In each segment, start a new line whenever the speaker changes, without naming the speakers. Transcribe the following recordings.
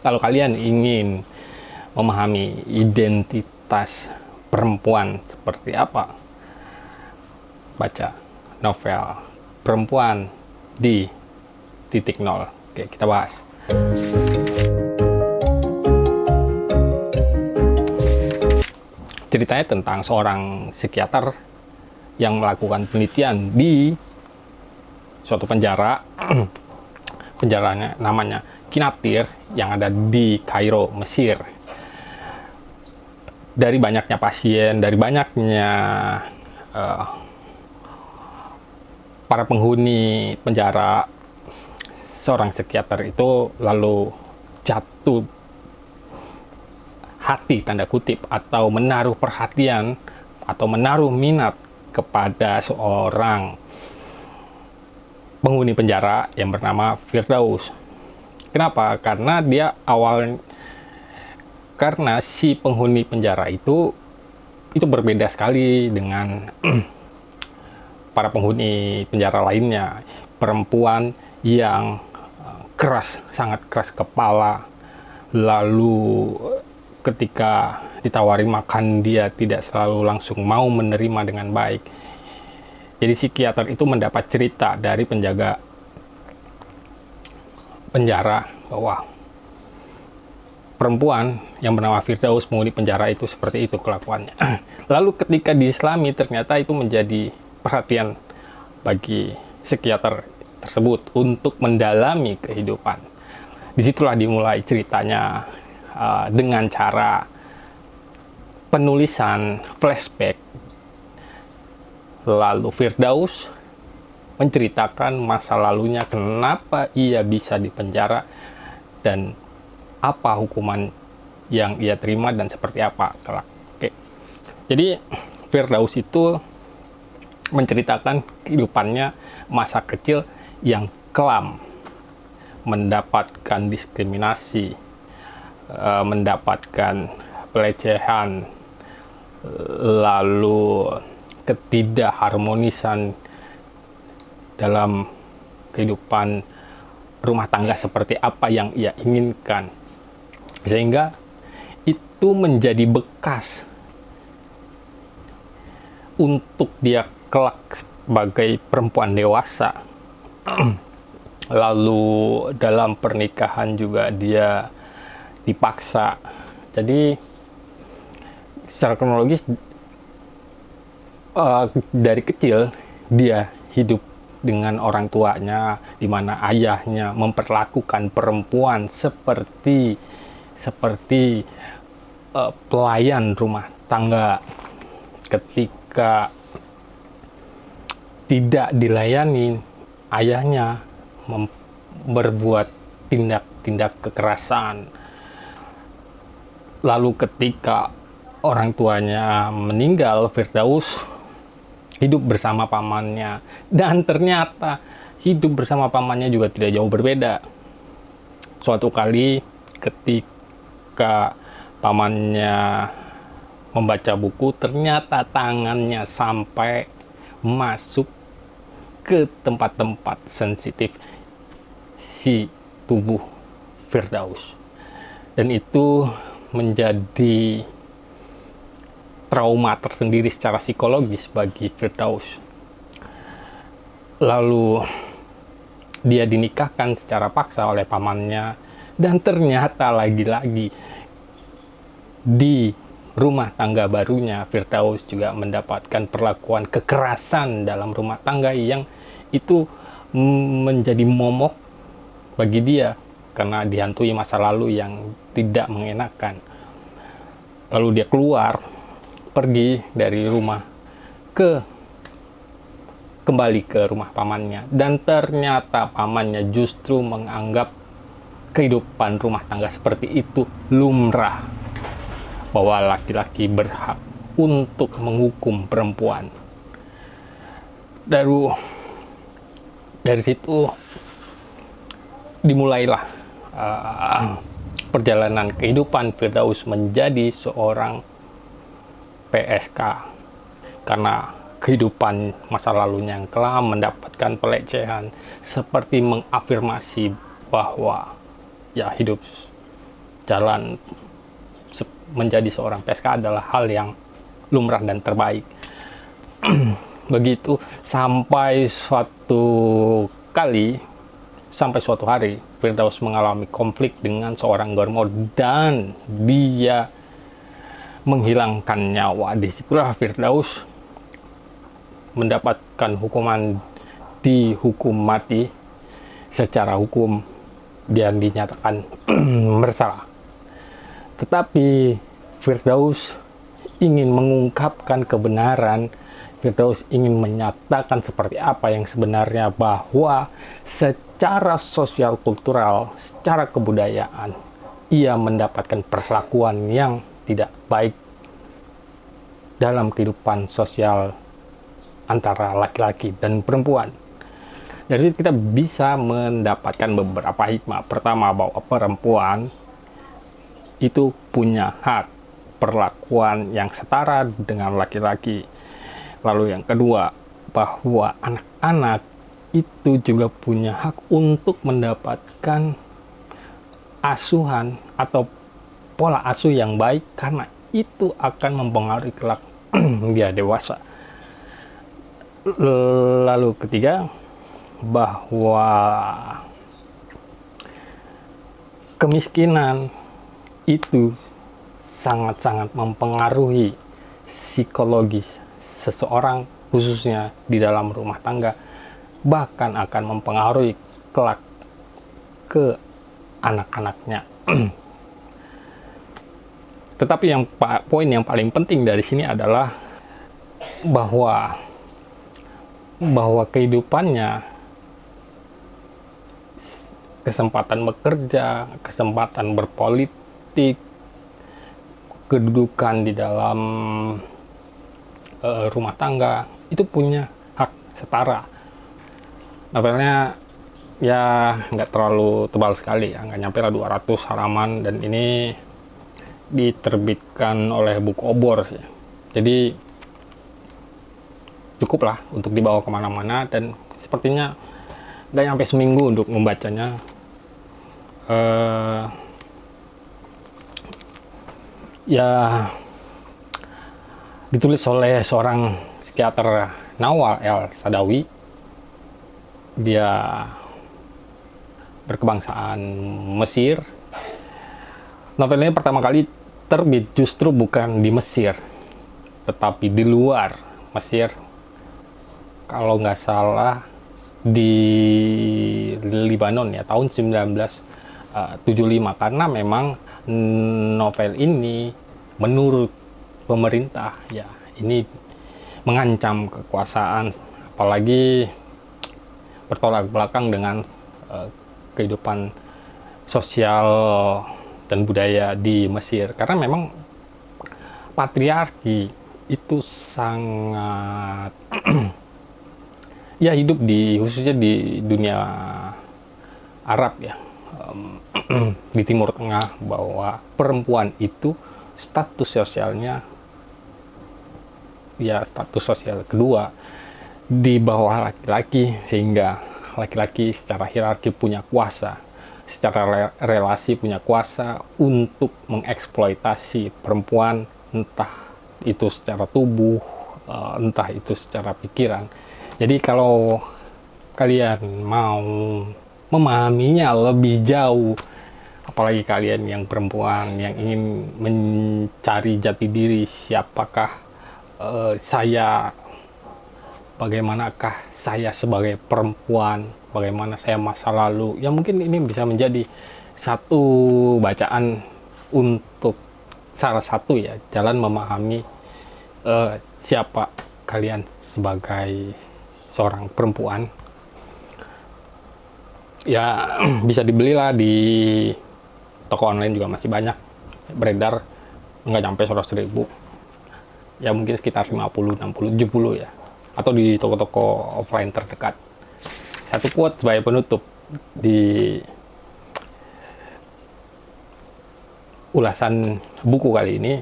Kalau kalian ingin memahami identitas perempuan seperti apa, baca novel Perempuan di Titik Nol. Oke, kita bahas. Ceritanya tentang seorang psikiater yang melakukan penelitian di suatu penjara. Penjaranya namanya Kinatir yang ada di Kairo, Mesir. Dari banyaknya pasien, dari banyaknya para penghuni penjara, seorang psikiater itu lalu jatuh hati, tanda kutip, atau menaruh perhatian atau menaruh minat kepada seorang penghuni penjara yang bernama Firdaus. Kenapa? Karena si penghuni penjara itu berbeda sekali dengan para penghuni penjara lainnya. Perempuan yang keras, sangat keras kepala, lalu ketika ditawari makan dia tidak selalu langsung mau menerima dengan baik. Jadi psikiater itu mendapat cerita dari penjaga penjara bahwa perempuan yang bernama Firdaus, penghuni penjara itu seperti itu kelakuannya. Lalu ketika diislami ternyata itu menjadi perhatian bagi psikiater tersebut untuk mendalami kehidupan. Disitulah dimulai ceritanya dengan cara penulisan flashback. Lalu Firdaus menceritakan masa lalunya, kenapa ia bisa dipenjara dan apa hukuman yang ia terima dan seperti apa kelak. Oke. Jadi Firdaus itu menceritakan kehidupannya masa kecil yang kelam, mendapatkan diskriminasi, mendapatkan pelecehan, lalu ketidakharmonisan dalam kehidupan rumah tangga seperti apa yang ia inginkan, sehingga itu menjadi bekas untuk dia kelak sebagai perempuan dewasa. Lalu dalam pernikahan juga dia dipaksa. Jadi secara kronologis dari kecil dia hidup dengan orang tuanya, di mana ayahnya memperlakukan perempuan seperti pelayan rumah tangga. Ketika tidak dilayani, ayahnya berbuat tindak-tindak kekerasan. Lalu ketika orang tuanya meninggal, Firdaus hidup bersama pamannya, dan ternyata hidup bersama pamannya juga tidak jauh berbeda. Suatu kali ketika pamannya membaca buku, ternyata tangannya sampai masuk ke tempat-tempat sensitif si tubuh Firdaus, dan itu menjadi trauma tersendiri secara psikologis bagi Firdaus. Lalu dia dinikahkan secara paksa oleh pamannya, dan ternyata lagi-lagi di rumah tangga barunya Firdaus juga mendapatkan perlakuan kekerasan dalam rumah tangga yang itu menjadi momok bagi dia karena dihantui masa lalu yang tidak mengenakan. Lalu dia pergi dari rumah kembali ke rumah pamannya, dan ternyata pamannya justru menganggap kehidupan rumah tangga seperti itu lumrah, bahwa laki-laki berhak untuk menghukum perempuan. Dari situ dimulailah perjalanan kehidupan Firdaus menjadi seorang PSK, karena kehidupan masa lalunya yang kelam, mendapatkan pelecehan, seperti mengafirmasi bahwa ya hidup jalan menjadi seorang PSK adalah hal yang lumrah dan terbaik. Begitu sampai suatu hari Firdaus mengalami konflik dengan seorang Gormo dan dia menghilangkan nyawa. Disitulah Firdaus mendapatkan hukuman, dihukum mati. Secara hukum dia dinyatakan bersalah. Tetapi Firdaus ingin mengungkapkan kebenaran. Firdaus ingin menyatakan seperti apa yang sebenarnya, bahwa secara sosial kultural, secara kebudayaan, ia mendapatkan perlakuan yang tidak baik dalam kehidupan sosial antara laki-laki dan perempuan. Dari situ kita bisa mendapatkan beberapa hikmah. Pertama, bahwa perempuan itu punya hak perlakuan yang setara dengan laki-laki. Lalu yang kedua, bahwa anak-anak itu juga punya hak untuk mendapatkan asuhan atau pola asuh yang baik, karena itu akan mempengaruhi kelak dia dewasa. Lalu ketiga, bahwa kemiskinan itu sangat-sangat mempengaruhi psikologis seseorang, khususnya di dalam rumah tangga, bahkan akan mempengaruhi kelak ke anak-anaknya. Tetapi poin yang paling penting dari sini adalah bahwa kehidupannya, kesempatan bekerja, kesempatan berpolitik, kedudukan di dalam rumah tangga, itu punya hak setara. Novelnya ya nggak terlalu tebal sekali ya, nggak nyampe lah 200 halaman, dan ini diterbitkan oleh Buku Obor ya. Jadi cukup lah untuk dibawa kemana-mana, dan sepertinya nggak nyampe seminggu untuk membacanya. Ya ditulis oleh seorang psikiater, Nawal El-Saadawi. Dia berkebangsaan Mesir. Novel ini pertama kali terbit justru bukan di Mesir, tetapi di luar Mesir. Kalau nggak salah di Lebanon ya, tahun 1975, karena memang novel ini menurut pemerintah ya ini mengancam kekuasaan, apalagi bertolak belakang dengan kehidupan sosial dan budaya di Mesir, karena memang patriarki itu sangat ya hidup khususnya di dunia Arab ya, di Timur Tengah, bahwa perempuan itu status sosialnya ya status sosial kedua di bawah laki-laki, sehingga laki-laki secara hierarki punya kuasa, secara relasi punya kuasa untuk mengeksploitasi perempuan, entah itu secara tubuh, entah itu secara pikiran. Jadi kalau kalian mau memahaminya lebih jauh, apalagi kalian yang perempuan yang ingin mencari jati diri, siapakah saya, bagaimanakah saya sebagai perempuan, bagaimana saya masa lalu, ya mungkin ini bisa menjadi satu bacaan untuk salah satu ya jalan memahami siapa kalian sebagai seorang perempuan. Ya bisa dibelilah di toko online, juga masih banyak beredar, nggak nyampe 100.000 ya, mungkin sekitar 50, 60, 70 ya, atau di toko-toko offline terdekat. Satu quote sebagai penutup di ulasan buku kali ini.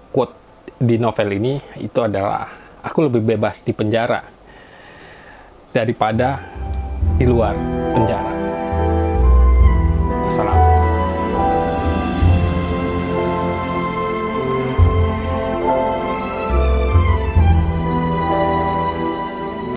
Quote di novel ini itu adalah, aku lebih bebas di penjara daripada di luar penjara.